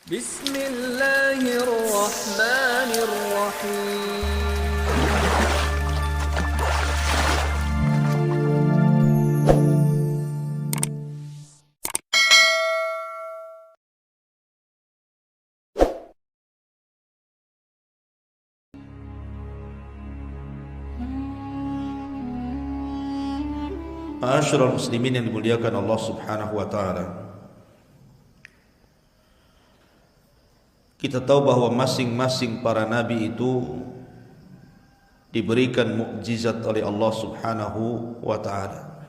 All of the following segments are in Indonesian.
Bismillahirrahmanirrahim. Ma'asyiral muslimin yang dimuliakan Allah Subhanahu wa taala. Kita tahu bahwa masing-masing para nabi itu diberikan mukjizat oleh Allah Subhanahu wa taala.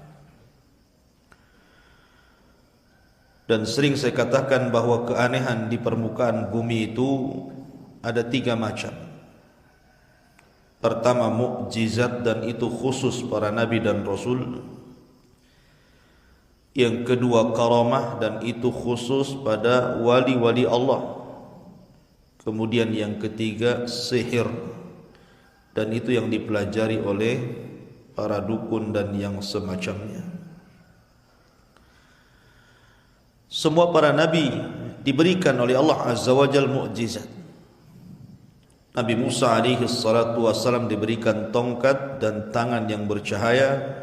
Dan sering saya katakan bahwa keanehan di permukaan bumi itu ada 3 macam. Pertama, mukjizat, dan itu khusus para nabi dan rasul. Yang kedua, karamah, dan itu khusus pada wali-wali Allah. Kemudian yang ketiga, sihir, dan itu yang dipelajari oleh para dukun dan yang semacamnya. Semua para nabi diberikan oleh Allah Azza wa Jalla mukjizat. Nabi Musa alaihi salatu wassalam diberikan tongkat dan tangan yang bercahaya.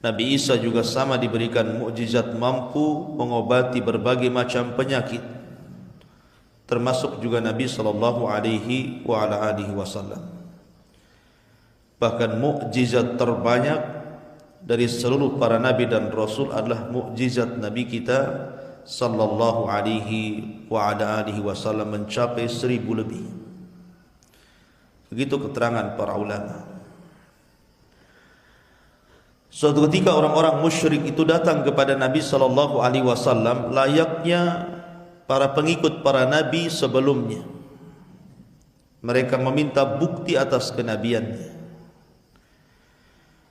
Nabi Isa juga sama diberikan mukjizat mampu mengobati berbagai macam penyakit, termasuk juga Nabi sallallahu alaihi wasallam. Bahkan mukjizat terbanyak dari seluruh para nabi dan rasul adalah mukjizat Nabi kita sallallahu alaihi wasallam, mencapai 1000 lebih. Begitu keterangan para ulama. Suatu ketika orang-orang musyrik itu datang kepada Nabi sallallahu alaihi wasallam layaknya para pengikut para nabi sebelumnya. Mereka meminta bukti atas kenabiannya.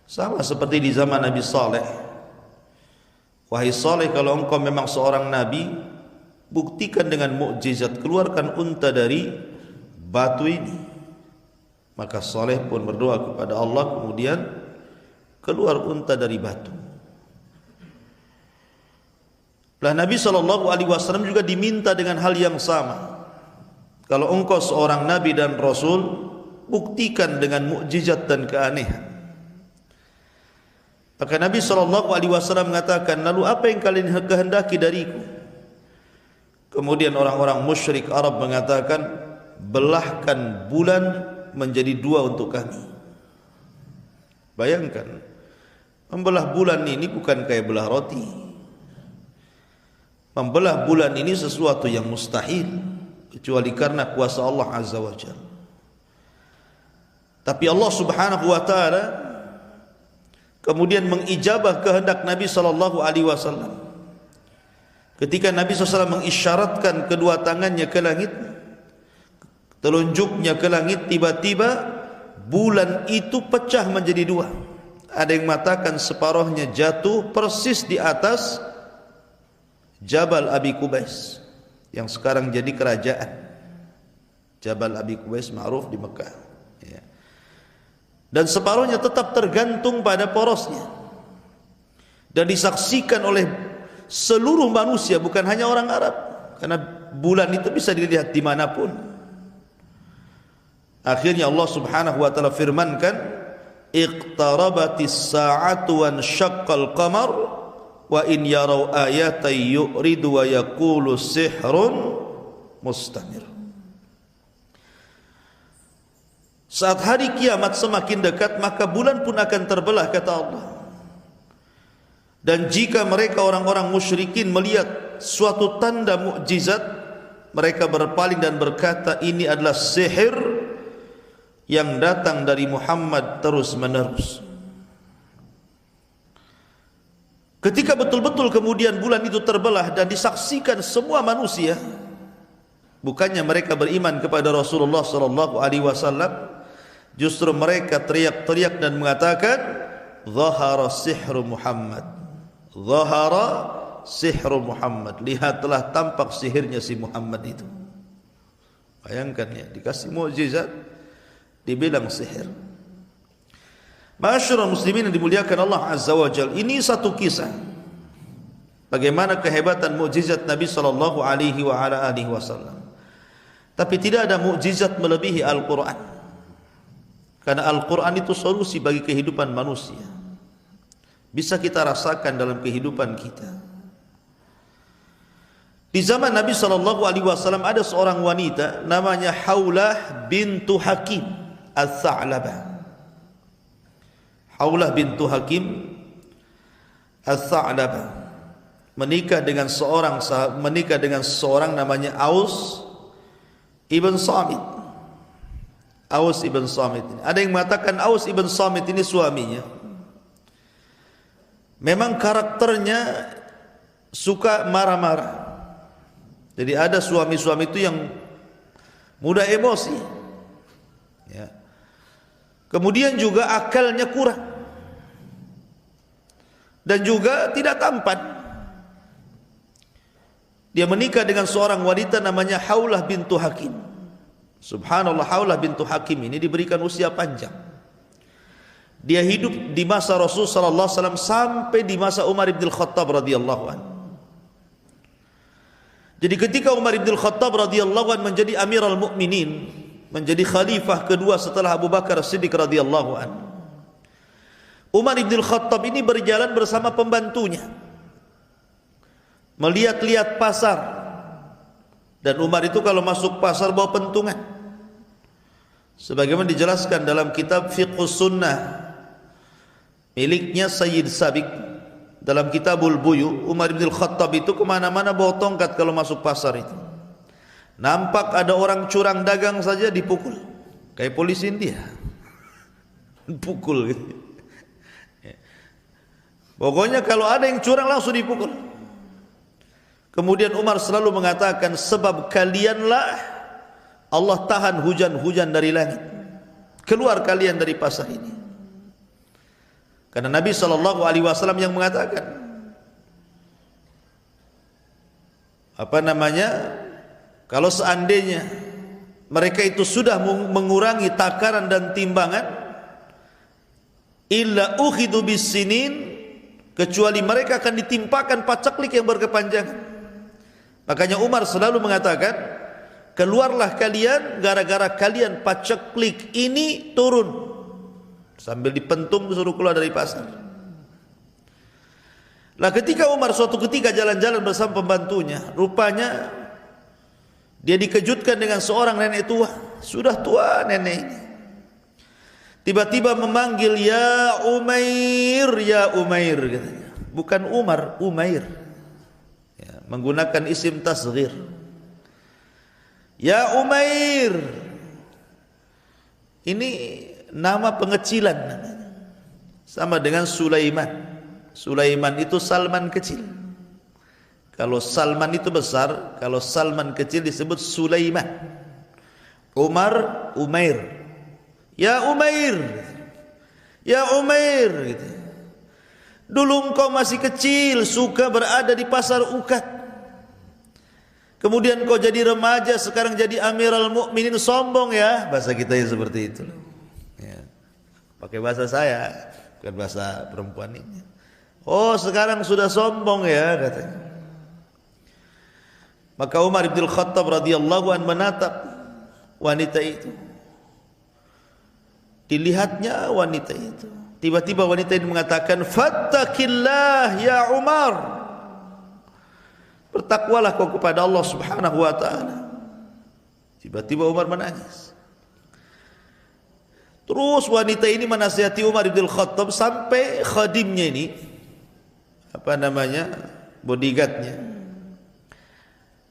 Sama seperti di zaman Nabi Saleh. Wahai Saleh, kalau engkau memang seorang nabi, buktikan dengan mukjizat, keluarkan unta dari batu ini. Maka Saleh pun berdoa kepada Allah, kemudian keluar unta dari batu. Lah Nabi SAW juga diminta dengan hal yang sama. Kalau engkau seorang nabi dan rasul, buktikan dengan mukjizat dan keanehan. Maka Nabi SAW mengatakan, lalu apa yang kalian kehendaki dariku? Kemudian orang-orang musyrik Arab mengatakan, belahkan bulan menjadi 2 untuk kami. Bayangkan, membelah bulan ini bukan kayak belah roti. Membelah bulan ini sesuatu yang mustahil, kecuali karena kuasa Allah Azza wa Jalla. Tapi Allah Subhanahu wa taala kemudian mengijabah kehendak Nabi sallallahu alaihi wasallam. Ketika Nabi SAW mengisyaratkan kedua tangannya ke langit, telunjuknya ke langit, tiba-tiba bulan itu pecah menjadi 2. Ada yang mengatakan separuhnya jatuh persis di atas Jabal Abi Qubais yang sekarang jadi kerajaan. Jabal Abi Qubais ma'ruf di Mekah, ya. Dan separuhnya tetap tergantung pada porosnya dan disaksikan oleh seluruh manusia, bukan hanya orang Arab, karena bulan itu bisa dilihat dimanapun. Akhirnya Allah Subhanahu wa taala firmankan, iqtarabatis sa'atu wan syaqqal qamar wa in yarau ayatan yu'ridu wa yaqulu sihrun mustamir. Saat hari kiamat semakin dekat, maka bulan pun akan terbelah, kata Allah. Dan jika mereka orang-orang musyrikin melihat suatu tanda mukjizat, mereka berpaling dan berkata, ini adalah sihir yang datang dari Muhammad terus menerus. Ketika betul-betul kemudian bulan itu terbelah dan disaksikan semua manusia, bukannya mereka beriman kepada Rasulullah sallallahu alaihi wasallam, justru mereka teriak-teriak dan mengatakan, zahara sihru Muhammad, zahara sihru Muhammad, lihatlah tampak sihirnya si Muhammad itu. Bayangkan ya, dikasih mukjizat dibilang sihir. Ma'asyiral muslimin yang dimuliakan Allah Azza wa Jalla, ini satu kisah bagaimana kehebatan mukjizat Nabi sallallahu alaihi wasallam. Tapi tidak ada mukjizat melebihi Al-Qur'an. Karena Al-Qur'an itu solusi bagi kehidupan manusia. Bisa kita rasakan dalam kehidupan kita. Di zaman Nabi sallallahu alaihi wasallam ada seorang wanita namanya Haulah bintu Hakim Al-Tha'labah. Haulah bintu Hakim Al-Tha'labah menikah dengan seorang namanya Aus ibn Samit. Aus ibn Samit. Ada yang mengatakan Aus ibn Samit ini suaminya. Memang karakternya suka marah-marah. Jadi ada suami-suami itu yang mudah emosi. Ya. Kemudian juga akalnya kurang. Dan juga tidak tampan. Dia menikah dengan seorang wanita namanya Haulah bintu Hakim. Subhanallah, Haulah bintu Hakim ini diberikan usia panjang. Dia hidup di masa Rasul sallallahu alaihi wasallam sampai di masa Umar bin Khattab radhiyallahu anhu. Jadi ketika Umar bin Khattab radhiyallahu anhu menjadi Amirul Mukminin, menjadi khalifah kedua setelah Abu Bakar Siddiq radhiyallahu anhu, Umar bin Khattab ini berjalan bersama pembantunya, melihat-lihat pasar. Dan Umar itu kalau masuk pasar bawa pentungan, sebagaimana dijelaskan dalam kitab Fiqhus Sunnah miliknya Sayyid Sabiq. Dalam Kitabul Buyu, Umar bin Khattab itu kemana-mana bawa tongkat kalau masuk pasar itu. Nampak ada orang curang dagang saja dipukul, kayak polisi India. Pukul gitu. Pokoknya kalau ada yang curang langsung dipukul. Kemudian Umar selalu mengatakan, sebab kalianlah Allah tahan hujan-hujan dari langit. Keluar kalian dari pasar ini. Karena Nabi sallallahu alaihi wasallam yang mengatakan, kalau seandainya mereka itu sudah mengurangi takaran dan timbangan, illa ukhidu bis-sinin, kecuali mereka akan ditimpakan pacaklik yang berkepanjangan. Makanya Umar selalu mengatakan, keluarlah kalian gara-gara kalian pacaklik ini turun. Sambil dipentung suruh keluar dari pasar. Nah, ketika Umar suatu ketika jalan-jalan bersama pembantunya, rupanya dia dikejutkan dengan seorang nenek tua. Sudah tua nenek ini. Tiba-tiba memanggil, ya Umair, ya Umair katanya. Bukan Umar, Umair. Ya, menggunakan isim tasghir. Ya Umair. Ini nama pengecilan namanya. Sama dengan Sulaiman. Sulaiman itu Salman kecil. Kalau Salman itu besar, kalau Salman kecil disebut Sulaiman. Umar, Umair. Ya Umair. Ya Umair gitu. Dulu engkau masih kecil, suka berada di pasar ukat. Kemudian kau jadi remaja, sekarang jadi Amirul Mukminin, sombong ya. Bahasa kita ya seperti itu. Ya. Pakai bahasa saya, bukan bahasa perempuan ini. Oh, sekarang sudah sombong ya katanya. Maka Umar bin Khattab radhiyallahu anhu menatap wanita itu. Dilihatnya wanita itu. Tiba-tiba wanita ini mengatakan, "Fattaqillah ya Umar." Bertakwalah kau kepada Allah Subhanahu wa taala. Tiba-tiba Umar menangis. Terus wanita ini menasihati Umar bin Khattab sampai khadimnya ini, bodyguardnya,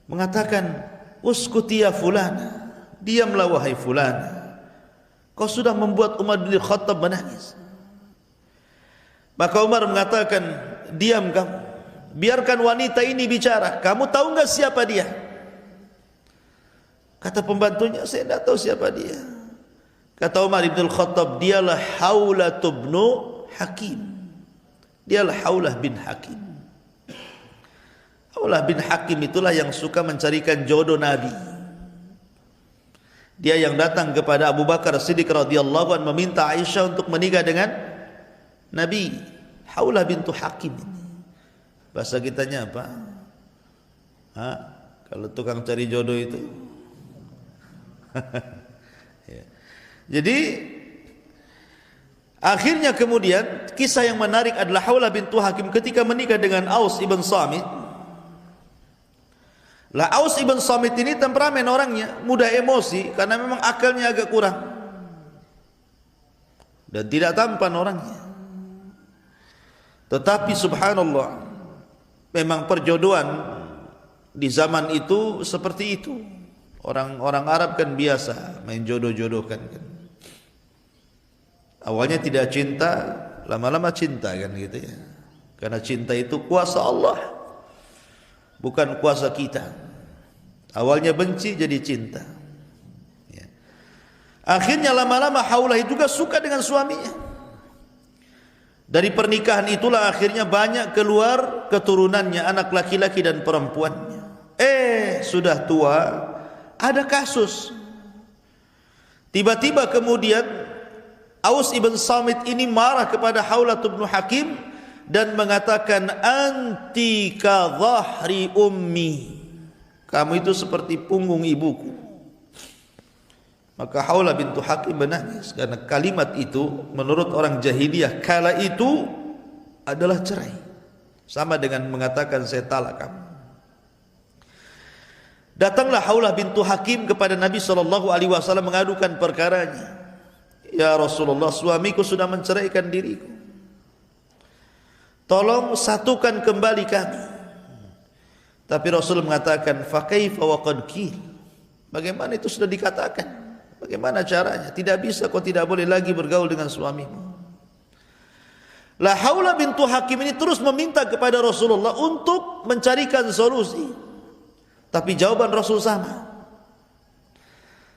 mengatakan, "Uskuti ya fulana, diamlah wahai fulana. Kau sudah membuat Umar bin Khattab menangis." Maka Umar mengatakan, "Diam kamu, biarkan wanita ini bicara. Kamu tahu enggak siapa dia?" Kata pembantunya, "Saya tidak tahu siapa dia." Kata Umar bin Khattab, "Dialah Haulah bin Hakim." Dialah Haulah bin Hakim. Haulah bin Hakim itulah yang suka mencarikan jodoh Nabi. Dia yang datang kepada Abu Bakar Siddiq radhiyallahu anhu meminta Aisyah untuk menikah dengan Nabi. Haulah bintu Hakim ini. Bahasa kitanya apa? Kalau tukang cari jodoh itu. Ya. Jadi akhirnya kemudian kisah yang menarik adalah Haulah bintu Hakim ketika menikah dengan Aus ibn Samit. Lah Aus ibn Samit ini temperamen orangnya, mudah emosi karena memang akalnya agak kurang dan tidak tampan orangnya. Tetapi subhanallah, memang perjodohan di zaman itu seperti itu. Orang-orang Arab kan biasa main jodoh-jodohkan kan. Awalnya tidak cinta, lama-lama cinta kan gitu ya. Karena cinta itu kuasa Allah, bukan kuasa kita. Awalnya benci jadi cinta. Ya. Akhirnya lama-lama Haulah juga suka dengan suaminya. Dari pernikahan itulah akhirnya banyak keluar keturunannya, anak laki-laki dan perempuannya. Sudah tua, ada kasus. Tiba-tiba kemudian Aus ibn Samit ini marah kepada Haulah bin Hakim dan mengatakan, anti ka dhahri ummi, kamu itu seperti punggung ibuku. Maka Haulah bintu Hakim menangis karena kalimat itu menurut orang jahiliyah kala itu adalah cerai, sama dengan mengatakan saya talak kamu. Datanglah Haulah bintu Hakim kepada Nabi SAW mengadukan perkaranya. Ya Rasulullah, suamiku sudah menceraikan diriku, tolong satukan kembali kami. Tapi Rasul mengatakan, fa kaifa wa qad qil, bagaimana itu sudah dikatakan, bagaimana caranya? Tidak bisa, kau tidak boleh lagi bergaul dengan suamimu. Lah Haulah bintu Hakim ini terus meminta kepada Rasulullah untuk mencarikan solusi. Tapi jawaban Rasul sama.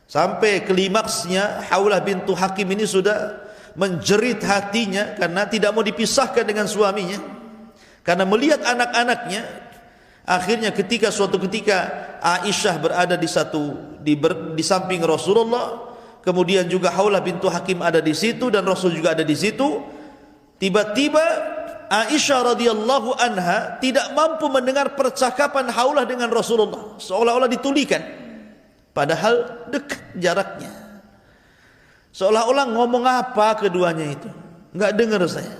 Sampai klimaksnya Haulah bintu Hakim ini sudah menjerit hatinya karena tidak mau dipisahkan dengan suaminya. Karena melihat anak-anaknya. Akhirnya suatu ketika Aisyah berada di samping Rasulullah, kemudian juga Haulah bintu Hakim ada di situ dan Rasul juga ada di situ. Tiba-tiba Aisyah radhiyallahu anha tidak mampu mendengar percakapan Haulah dengan Rasulullah, seolah-olah ditulikan, padahal dekat jaraknya. Seolah-olah ngomong apa keduanya itu, enggak dengar saya.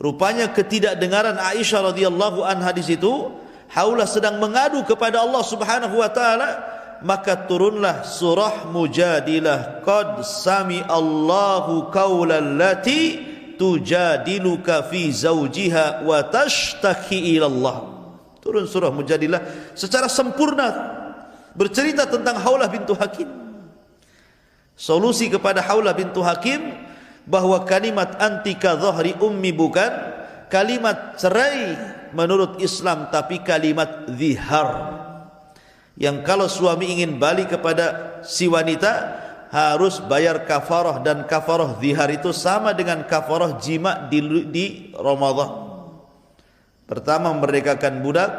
Rupanya ketidakdengaran Aisyah radhiyallahu anha di situ. Haulah sedang mengadu kepada Allah Subhanahu wa taala, maka turunlah surah Mujadilah, qad sami Allahu qaulal lati tujadiluka fi zawjiha wa tashtaki ila Allah. Turun surah Mujadilah secara sempurna bercerita tentang Haulah bintu Hakim. Solusi kepada Haulah bintu Hakim bahwa kalimat antika dhahri ummi bukan kalimat cerai menurut Islam, tapi kalimat zihar, yang kalau suami ingin balik kepada si wanita harus bayar kafarah, dan kafarah zihar itu sama dengan kafarah jima di Ramadan. Pertama, memerdekakan budak,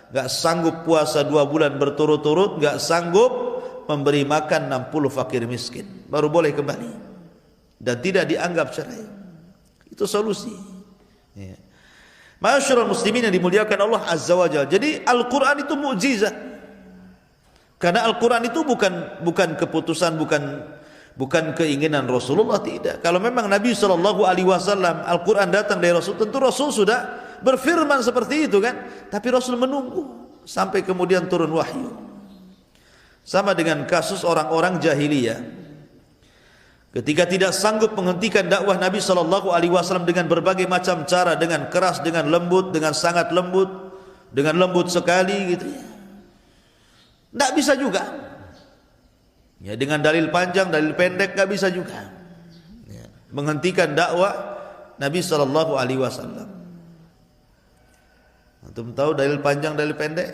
gak sanggup puasa 2 bulan berturut-turut, gak sanggup memberi makan 60 fakir miskin, baru boleh kembali dan tidak dianggap cerai. Itu solusi. Ya. Ma'asyiral muslimin yang dimuliakan Allah Azza wa Jalla. Jadi Al-Quran itu mukjizat. Karena Al-Quran itu bukan keputusan, bukan keinginan Rasulullah, tidak. Kalau memang Nabi SAW, Al-Quran datang dari Rasul, tentu Rasul sudah berfirman seperti itu kan. Tapi Rasul menunggu sampai kemudian turun wahyu. Sama dengan kasus orang-orang jahiliyah. Ketika tidak sanggup menghentikan dakwah Nabi SAW dengan berbagai macam cara, dengan keras, dengan lembut, dengan sangat lembut, dengan lembut sekali gitu ya, tidak bisa juga. Ya, dengan dalil panjang, dalil pendek tidak bisa juga. Ya, menghentikan dakwah Nabi SAW. Antum tahu dalil panjang, dalil pendek?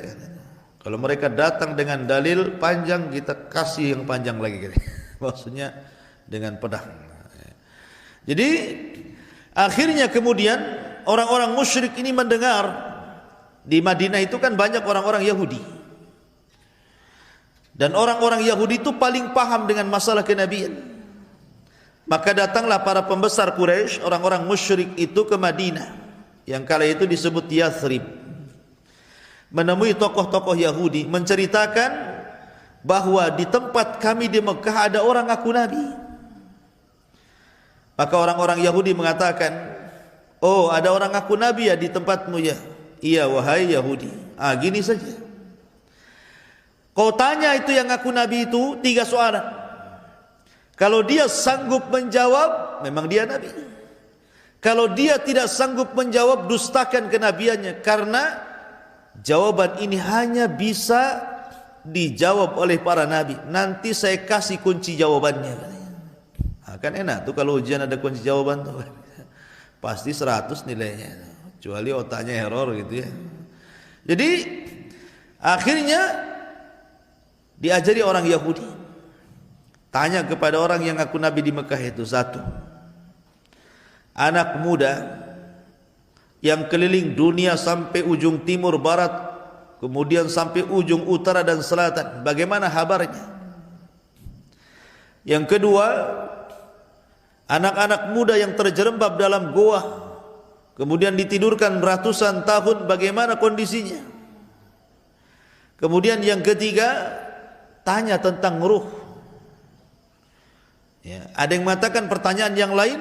Kalau mereka datang dengan dalil panjang, kita kasih yang panjang lagi gitu. Maksudnya dengan pedang. Jadi akhirnya kemudian orang-orang musyrik ini mendengar, di Madinah itu kan banyak orang-orang Yahudi, dan orang-orang Yahudi itu paling paham dengan masalah kenabian. Maka datanglah para pembesar Quraisy, orang-orang musyrik itu ke Madinah yang kala itu disebut Yathrib, menemui tokoh-tokoh Yahudi menceritakan bahwa di tempat kami di Mekah ada orang ngaku nabi. Maka orang-orang Yahudi mengatakan, oh, ada orang ngaku nabi ya di tempatmu ya? Iya wahai Yahudi. Gini saja, kau tanya itu yang ngaku nabi itu 3 soalan. Kalau dia sanggup menjawab, memang dia nabi. Kalau dia tidak sanggup menjawab, dustakan kenabiannya, karena jawaban ini hanya bisa dijawab oleh para nabi. Nanti saya kasih kunci jawabannya. Kan enak tuh kalau ujian ada kunci jawaban tuh. Pasti 100 nilainya, kecuali otaknya error gitu ya. Jadi akhirnya diajari orang Yahudi, tanya kepada orang yang ngaku nabi di Mekah itu, 1, anak muda yang keliling dunia sampai ujung timur barat, kemudian sampai ujung utara dan selatan, bagaimana kabarnya? Yang kedua, anak-anak muda yang terjerembab dalam goa, kemudian ditidurkan ratusan tahun, bagaimana kondisinya? Kemudian yang ketiga, tanya tentang ruh. Ya, ada yang mengatakan pertanyaan yang lain,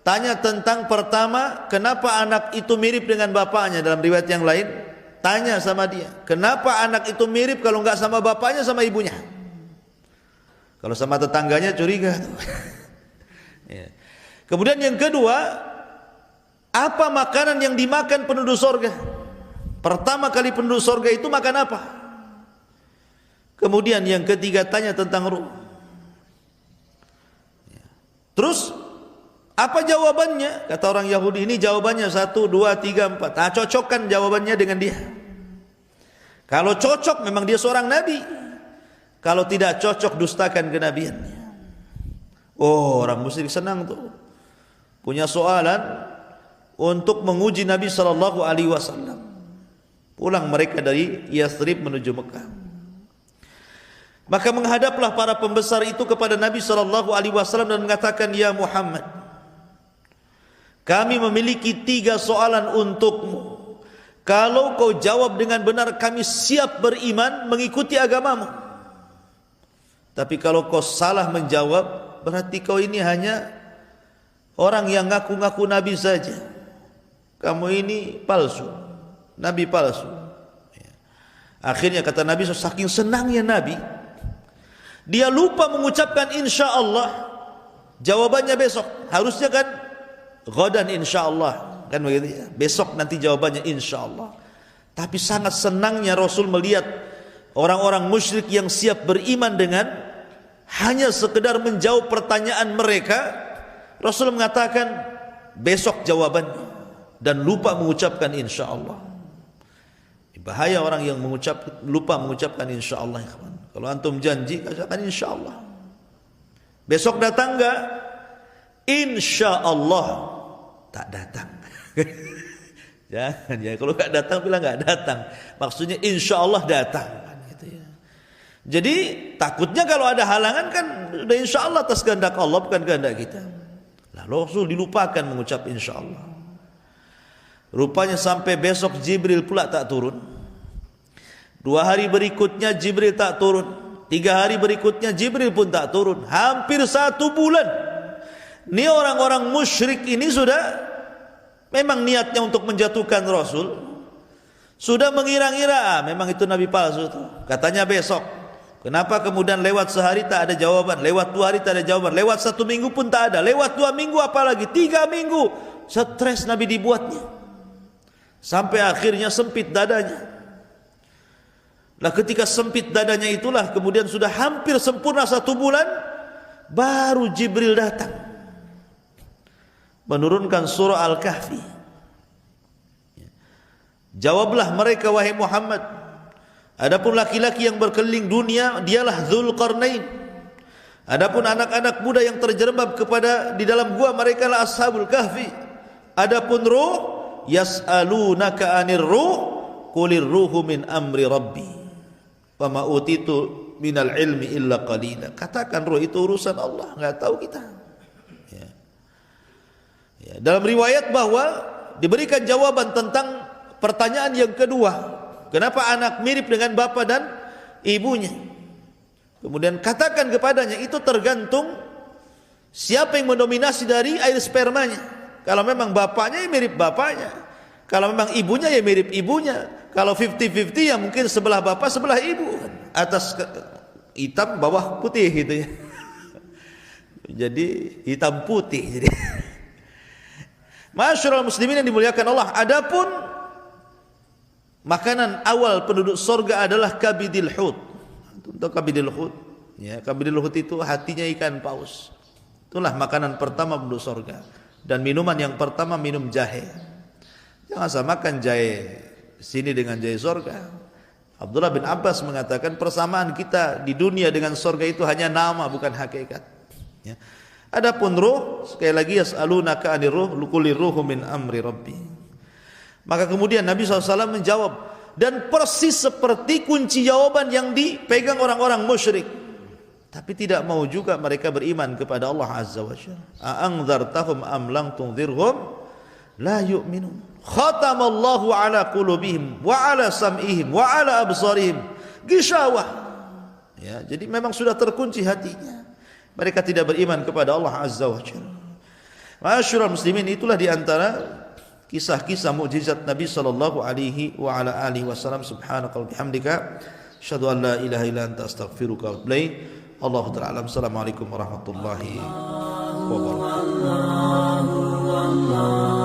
tanya tentang pertama, kenapa anak itu mirip dengan bapaknya. Dalam riwayat yang lain, tanya sama dia, kenapa anak itu mirip kalau enggak sama bapaknya, sama ibunya? Kalau sama tetangganya curiga tuh. Ya. Kemudian yang kedua, apa makanan yang dimakan penduduk surga? Pertama kali penduduk surga itu makan apa? Kemudian yang ketiga, tanya tentang ruh. Ya. Terus apa jawabannya? Kata orang Yahudi ini jawabannya 1, 2, 3, 4. Nah, cocokkan jawabannya dengan dia. Kalau cocok memang dia seorang nabi. Kalau tidak cocok, dustakan kenabiannya. Oh, orang musyrik senang tuh, punya soalan untuk menguji Nabi sallallahu alaihi wasallam. Pulang mereka dari Yathrib menuju Mekah. Maka menghadaplah para pembesar itu kepada Nabi sallallahu alaihi wasallam dan mengatakan, ya Muhammad, kami memiliki 3 soalan untukmu. Kalau kau jawab dengan benar, kami siap beriman mengikuti agamamu. Tapi kalau kau salah menjawab, berarti kau ini hanya orang yang ngaku-ngaku nabi saja. Kamu ini palsu, nabi palsu. Akhirnya kata Nabi, saking senangnya Nabi, dia lupa mengucapkan insya Allah. Jawabannya besok. Harusnya kan ghadan insyaallah, kan begitu ya, besok nanti jawabannya insyaallah. Tapi sangat senangnya Rasul melihat orang-orang musyrik yang siap beriman dengan hanya sekedar menjawab pertanyaan mereka. Rasul mengatakan besok jawabannya, dan lupa mengucapkan insyaallah. Bahaya orang yang lupa mengucapkan insyaallah. Kalau antum janji, katakan insyaallah. Besok datang enggak? Insyaallah. Tak datang. Jangan ya, kalau enggak datang bilang enggak datang. Maksudnya insyaallah datang, gitu ya. Jadi takutnya kalau ada halangan kan udah insyaallah atas kehendak Allah, bukan kehendak kita. Lalu Rasul dilupakan mengucap insyaallah. Rupanya sampai besok Jibril pula tak turun. 2 hari berikutnya Jibril tak turun. 3 hari berikutnya Jibril pun tak turun. Hampir 1 bulan. Ini orang-orang musyrik ini sudah memang niatnya untuk menjatuhkan Rasul. Sudah mengira-ngira memang itu nabi palsu tuh. Katanya besok. Kenapa kemudian lewat sehari tak ada jawaban, lewat 2 hari tak ada jawaban, lewat 1 minggu pun tak ada, lewat 2 minggu apalagi 3 minggu. Stres Nabi dibuatnya. Sampai akhirnya sempit dadanya. Lah ketika sempit dadanya itulah kemudian sudah hampir sempurna 1 bulan, baru Jibril datang menurunkan surah Al-Kahfi. Jawablah mereka wahai Muhammad, adapun laki-laki yang berkeliling dunia dialah Dzulqarnain. Adapun anak-anak muda yang terjerembab di dalam gua, mereka lah Ashabul Kahfi. Adapun ruh, yas'alunaka 'anir ruh qulir ruhu min amri rabbi wa ma utitu minal ilmi illa qalila. Katakan ruh itu urusan Allah, enggak tahu kita. Ya. Dalam riwayat bahwa diberikan jawaban tentang pertanyaan yang kedua, kenapa anak mirip dengan bapa dan ibunya. Kemudian katakan kepadanya, itu tergantung siapa yang mendominasi dari air spermanya. Kalau memang bapaknya ya mirip bapaknya, kalau memang ibunya ya mirip ibunya. Kalau 50-50 ya mungkin sebelah bapak sebelah ibu, atas hitam bawah putih gitu ya. Jadi hitam putih. Jadi Masyarul muslimin yang dimuliakan Allah, adapun makanan awal penduduk surga adalah kabidil hut. Untuk kabidil hut, ya, kabidil hut itu hatinya ikan paus. Itulah makanan pertama penduduk surga. Dan minuman yang pertama minum jahe. Jangan samakan jahe sini dengan jahe surga. Abdullah bin Abbas mengatakan persamaan kita di dunia dengan surga itu hanya nama, bukan hakikat. Ya. Adapun ruh, sekali lagi yas'alunaka 'anir ruh, qulir ruhu min amri rabbi. Maka kemudian Nabi SAW menjawab, dan persis seperti kunci jawaban yang dipegang orang-orang musyrik, tapi tidak mau juga mereka beriman kepada Allah Azza wa Jalla. A'anzartahum am lam tunzirhum la yu'minun. Khatamallahu ala qulubihim wa ala sam'ihim wa ala absarihim ghishawah. Ya, jadi memang sudah terkunci hatinya. Mereka tidak beriman kepada Allah Azza wa Jalla. Masyarul muslimin, itulah di antara kisah-kisah mukjizat Nabi sallallahu alaihi wa ala alihi wasallam. Subhanaka wa bihamdika asyhadu an la ilaha illa anta astaghfiruka wa atubu ilaik. Allahu ta'ala. Assalamualaikum warahmatullahi wabarakatuh.